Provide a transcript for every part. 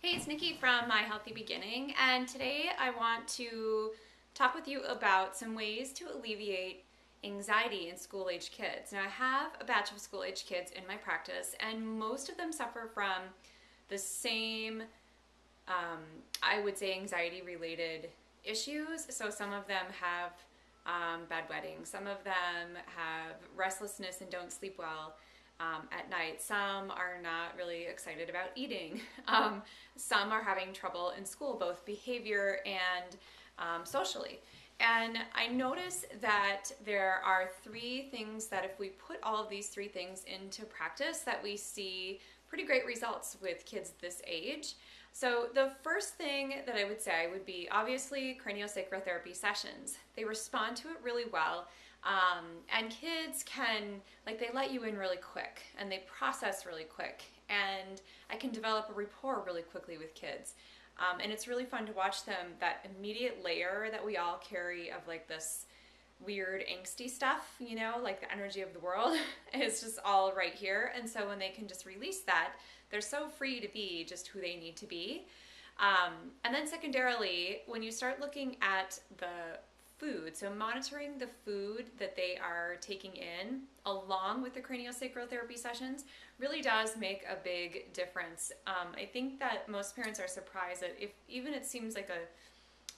Hey, it's Nikki from My Healthy Beginning, and today I want to talk with you about some ways to alleviate anxiety in school-age kids. Now, I have a batch of school-age kids in my practice, and most of them suffer from the same, I would say, anxiety-related issues. So some of them have bad weddings, some of them have restlessness and don't sleep well at night. Some are not really excited about eating. Some are having trouble in school, both behavior and socially. And I notice that there are three things that if we put all of these three things into practice, that we see pretty great results with kids this age. So the first thing that I would say would be obviously craniosacral therapy sessions. They respond to it really well. And kids can, like, they let you in really quick and they process really quick, and I can develop a rapport really quickly with kids. And it's really fun to watch them, that immediate layer that we all carry of like this weird angsty stuff, you know, like the energy of the world is just all right here. And so when they can just release that, they're so free to be just who they need to be. And then secondarily, when you start looking at the food, so monitoring the food that they are taking in along with the craniosacral therapy sessions really does make a big difference. I think that most parents are surprised that if even it seems like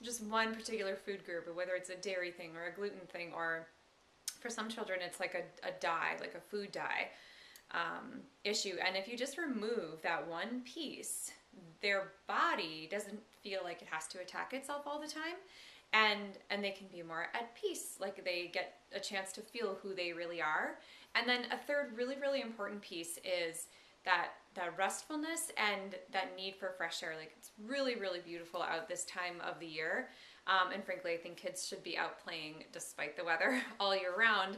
just one particular food group, or whether it's a dairy thing or a gluten thing, or for some children it's like a dye, like a food dye issue. And if you just remove that one piece, their body doesn't feel like it has to attack itself all the time, and they can be more at peace, like they get a chance to feel who they really are. And then a third really important piece is that restfulness and that need for fresh air. Like, it's really beautiful out this time of the year, and frankly I think kids should be out playing despite the weather all year round.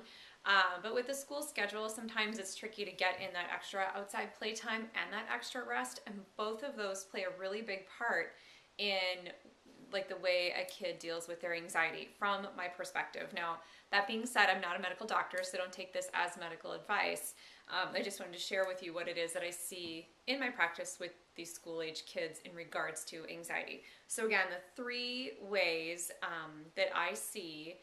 But with the school schedule, sometimes it's tricky to get in that extra outside playtime and that extra rest, and both of those play a really big part in like the way a kid deals with their anxiety from my perspective. Now, that being said, I'm not a medical doctor, so don't take this as medical advice. I just wanted to share with you what it is that I see in my practice with these school-age kids in regards to anxiety. So again, the three ways that I see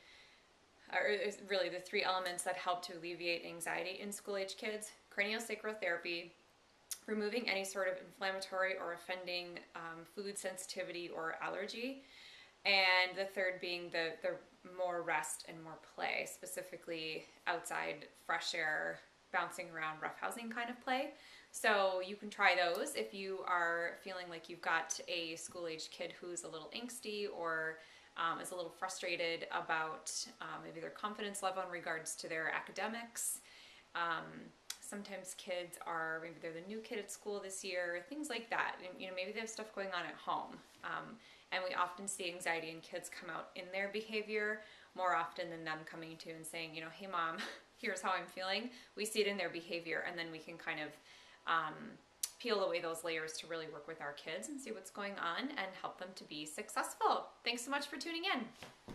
are really the three elements that help to alleviate anxiety in school-age kids: craniosacral therapy, removing any sort of inflammatory or offending food sensitivity or allergy, and the third being the more rest and more play, specifically outside fresh air, bouncing around, roughhousing kind of play. So you can try those if you are feeling like you've got a school-age kid who's a little angsty, or is a little frustrated about maybe their confidence level in regards to their academics. Sometimes kids are, maybe they're the new kid at school this year, things like that. And, you know, maybe they have stuff going on at home. And we often see anxiety in kids come out in their behavior more often than them coming to and saying, you know, hey mom, here's how I'm feeling. We see it in their behavior, and then we can kind of peel away those layers to really work with our kids and see what's going on and help them to be successful. Thanks so much for tuning in.